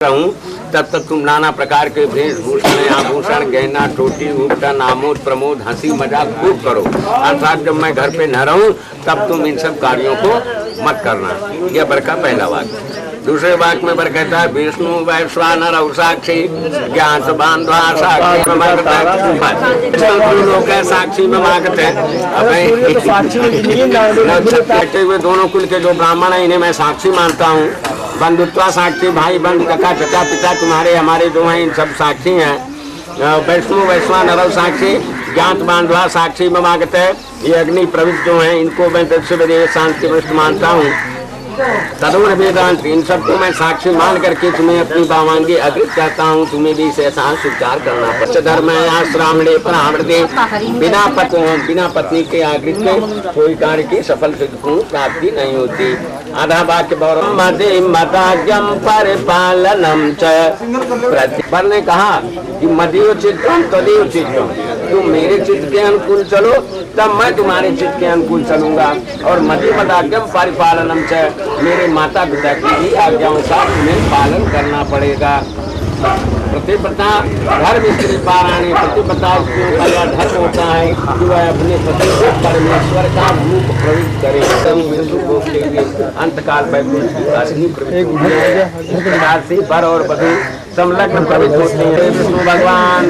रहूं तब तक तुम नाना प्रकार के वेशभूषण आभूषण गहना टोटी उपटन आमोद प्रमोद हंसी मजाक खूब करो। अर्थात जब मैं घर पे न रहूं तब तुम इन सब कार्यों को मत करना। यह वर का पहला वाक्य। दूसरे वाक्य में वर कहता है विष्णु वैश्वानर साक्षी ज्ञात बांधवा साक्षी साक्षी में मांगते हुए दोनों कुल के जो ब्राह्मण है इन्हें मैं साक्षी मानता हूँ। बंधुत्वा साक्षी भाई बंधु कका चचा पिता तुम्हारे हमारे जो हैं इन सब साक्षी हैं। वैष्णु वैश्वानर साक्षी ज्ञात बांधवा साक्षी में मांगते हैं। ये अग्नि प्रवृत्त जो हैं इनको मैं शांति पृष्ठ मानता हूँ। तदोर वेदांत इन सबको मैं साक्षी मान करके तुम्हें अपनी बावांगी अग्रित करता हूँ। तुम्हें भी इसे ऐसा स्वीकार करना पड़ता। धर्म आश्रामणे परामृते बिना पत्नी के आगृत के कोई कार्य की सफल प्राप्ति नहीं होती। आधा वाक्य मदे मदाज्ञम परिपालनम च पर ने कहा कि मदीय चित्तम तदीय चित्तम, तुम मेरे चित्त के अनुकूल चलो तब मैं तुम्हारे चित्त के अनुकूल चलूंगा। और मदे मदाज्ञम परिपालनम च, मेरे माता पिता की भी आज्ञाओं का तुम्हें पालन करना पड़ेगा। प्रतिपता धर्म स्त्री पारायणी, प्रतिपता का यह धर्म होता है कि वह अपने पति को परमेश्वर का रूप प्रवृत्त करे। अंतकाल प्रकार से वर और वधू संलग्न प्रवृत्त होते हैं। विष्णु भगवान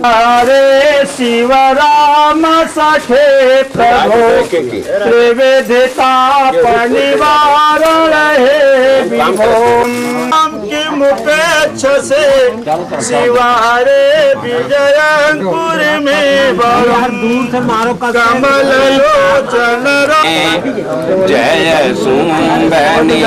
हरे शिव राम सखे प्रभु त्रिविधता परिवार रहे विभो की मुपेक्ष से शिव हरे विजयपुर में कमल लोचन जय सुंबनी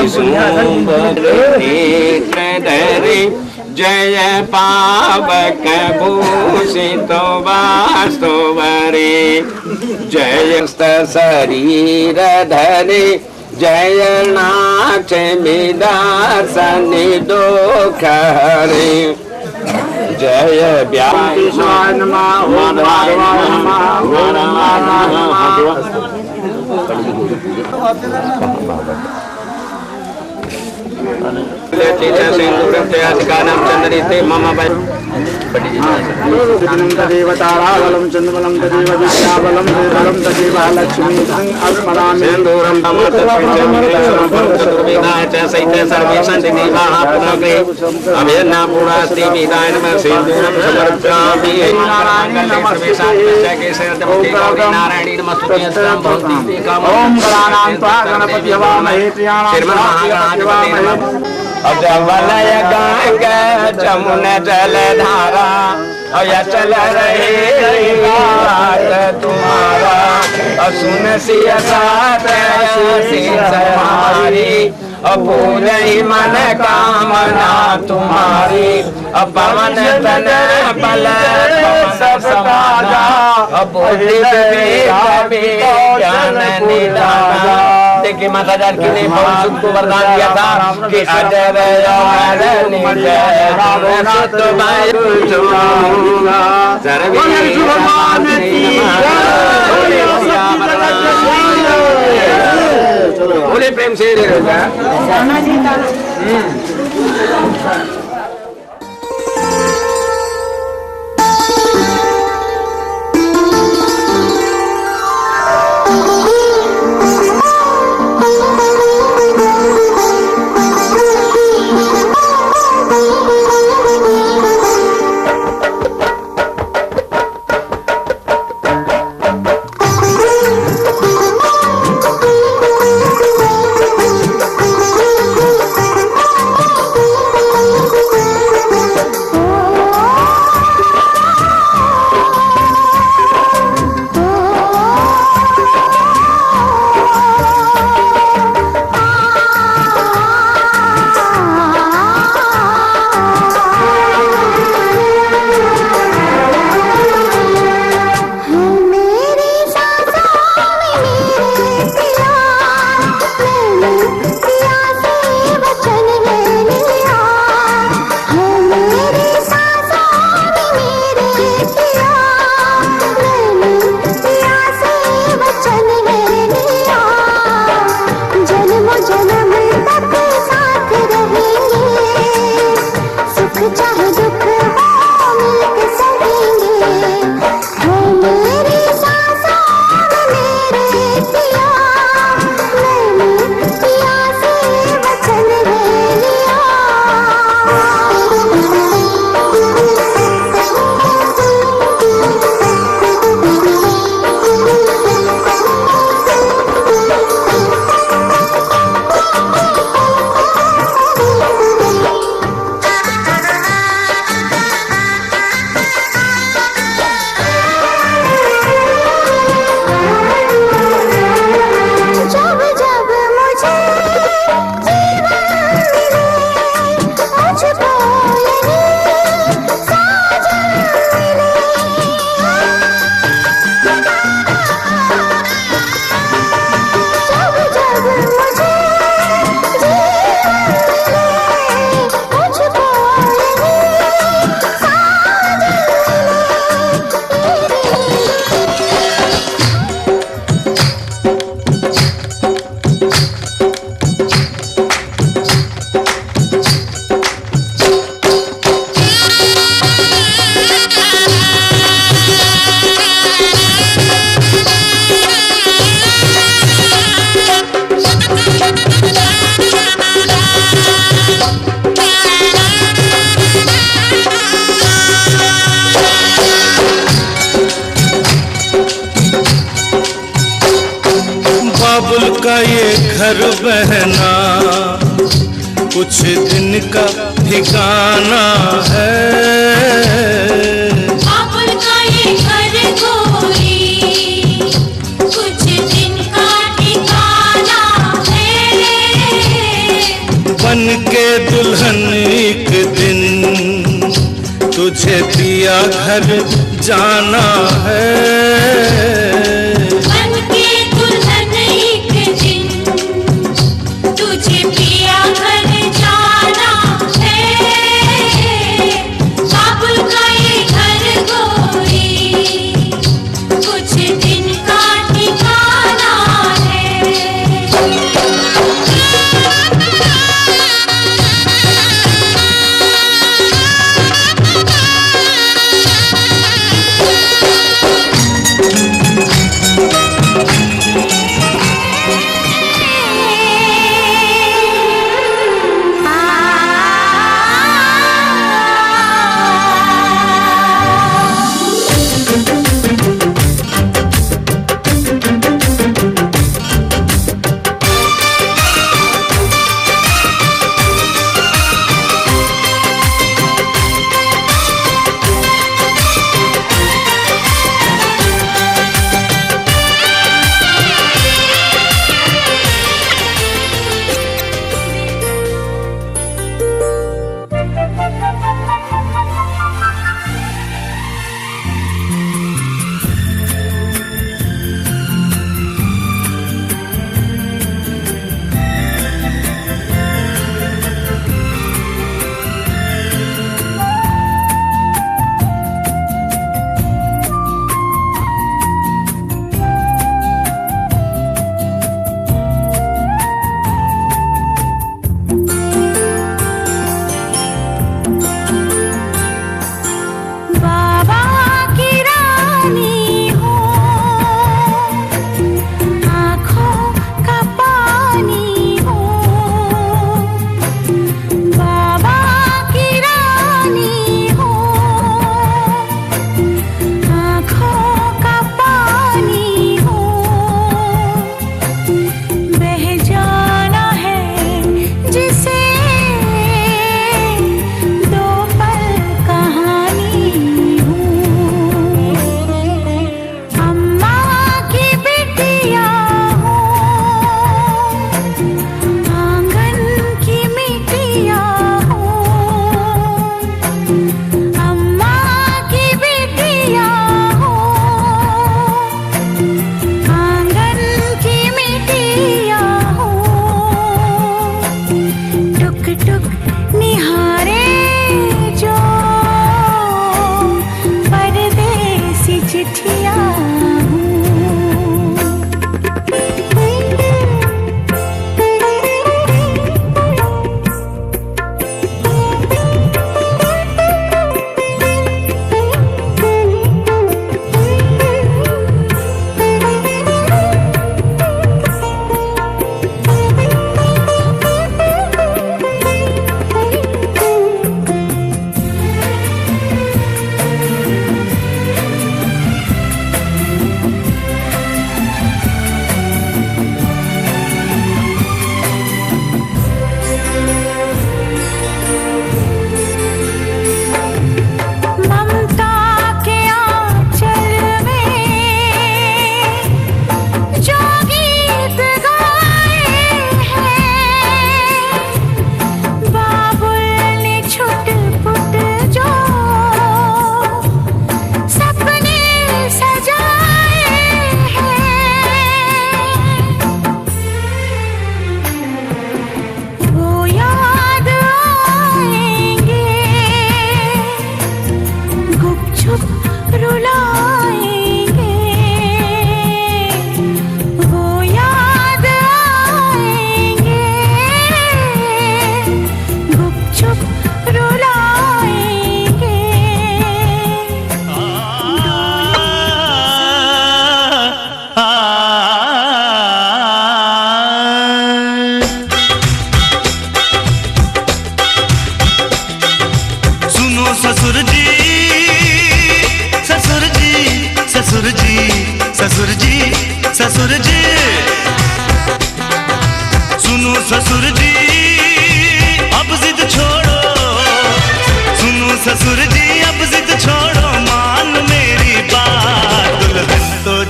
जय पावक भूषित वास्तुवरे जय शरीर धरे जय नाच विदासन दुख हरे जय व्यान चंद्रिते मम देवताराबलं चंद्रबलं तदेव विद्याबलं वेदबलं तदेव लक्ष्मी अस्मरामि सिंदूरं दुर्वेदाय च सहिते सर्वे सन्ति देवाः पुनग्रे अभेन्ना पूर्णास्ति वेदाय नमः सिंदूरं समर्पयामि नारायणी नमस्तुते अस्त्रं भवन्ति ओम गणानां गणपति हवामहे प्रियाणां वलय गंगा जमुन जल धारा चल रहे बात तुम्हारा सुन सिया हमारी पूरी मन कामना तुम्हारी पवन तन बल ज्ञान निधाना। देखिए माता जानकी ने पवन को वरदान दिया था कि बोले प्रेम से बाबुल का ये घर बहना कुछ दिन का ठिकाना है। बाबुल का ये घर गोरी कुछ दिन का ठिकाना है। बन के दुल्हन एक दिन तुझे पिया घर जाना है।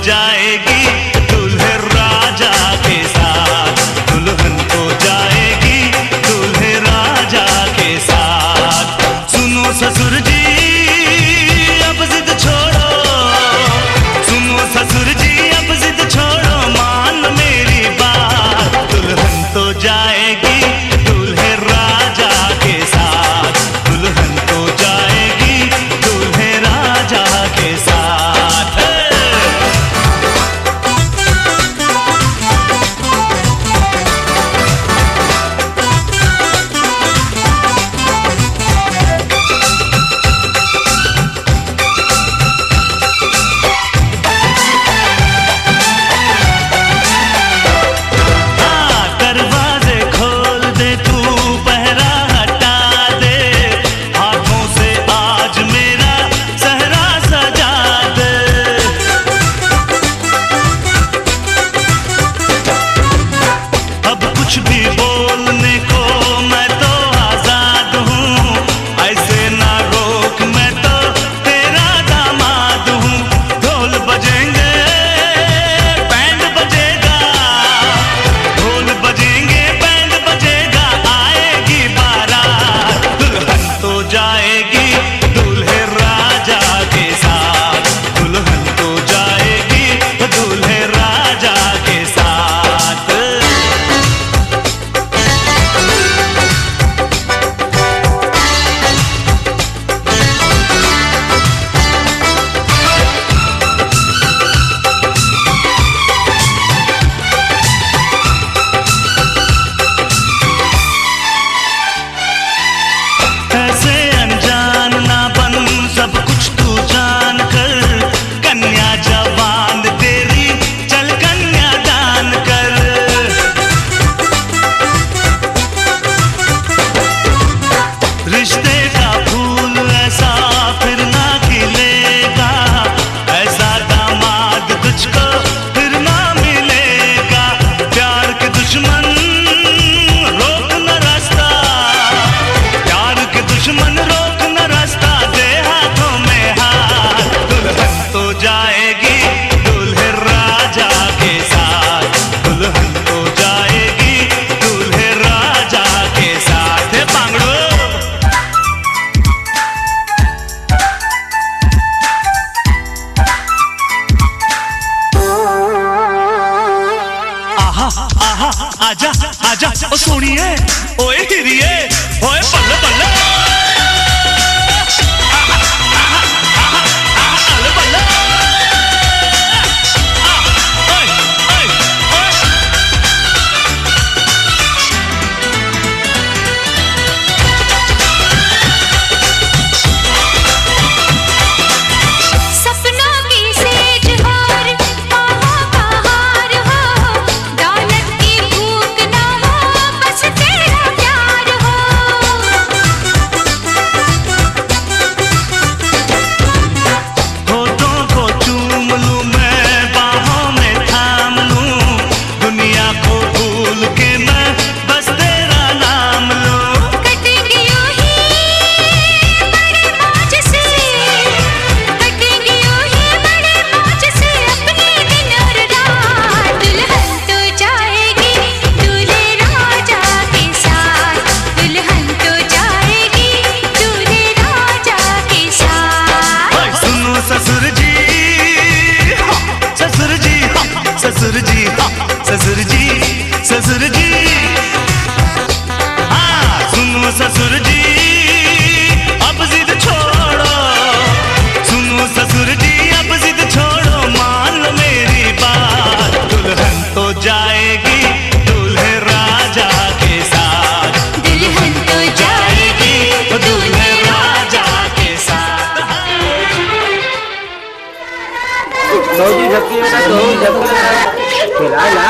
जाएगी दूल्हे राजा के साथ, दुल्हन तो जाएगी दूल्हे राजा के साथ। सुनो ससुर जी अब जिद छोड़ो, सुनो ससुर जी अब जिद छोड़ो, मान मेरी बात, दुल्हन तो जाएगी दूल्हे राजा के साथ, दुल्हन तो जाएगी दूल्हे राजा के साथ। दरवाजे खोल दे तू, पहरा हटा दे, हाथों से आज मेरा सहरा सजा दे। अब कुछ भी बोलने को मैं तो आजाद हूँ, ऐसे ना रोक मैं तो तेरा दामाद हूँ। ढोल बजेंगे बैंड बजेगा, ढोल बजेंगे बैंड बजेगा, आएगी बारात, दुल्हन तो जाएगी दूल्हे राजा के साथ, दुल्हन तो जाएगी दूल्हे राजा के साथ। ऐसे अनजान ना बन, सब कुछ तू जान कर, कन्या जवान तेरी चल कन्या दान कर। रिश्ते का फूल ऐसा फिर ना खिलेगा, ऐसा दामाद तुझको फिर ना मिलेगा। प्यार के दुश्मन रोक न रास्ता, प्यार के दुश्मन रोक न रास्ता, दे हाथों में हाथ, दुल्हन तो जाएगी दूल्हे राजा के साथ, दुल्हन तो जाएगी दूल्हे राजा के साथ। हे पांगड़ो आहा आहा आजा आजा ओ सोनिए, ओए हिरिए, ओए बल्ले बल्ले, आहा आहा आहा आहा अल्ले बल्ले, ओए ओए ओए। सपनों की सेज हार, ख्वाबों का हार हो, दौलत की भूख ना हो, बस तेरा प्यार हो। होठों को चूम लूं मैं, बाहों में थाम लूं, दुनिया को भूल के मैं बस तेरा नाम लूं। कटेंगे यूं ही बड़े मौज से, कटेंगे यूं ही बड़े मौज से अपने दिन और रात, दुल्हन तो जाएगी दूल्हे राजा के साथ, दुल्हन तो जाएगी दूल्हे राजा के साथ। ओए सुनो ससुर जी, हाँ, ससुर जी, हाँ, ससुर जी, हाँ, ससुर जी, ससुर जी, हाँ सुनो ससुर जी अब जिद छोड़ो, सुनो ससुर जी अब जिद छोड़ो, मान लो मेरी बात, दुल्हन तो जाएगी दूल्हे राजा के साथ, दुल्हन तो जाएगी दूल्हे राजा के साथ। सौजी झपकी में तो सौजी झपकी में खिला ला।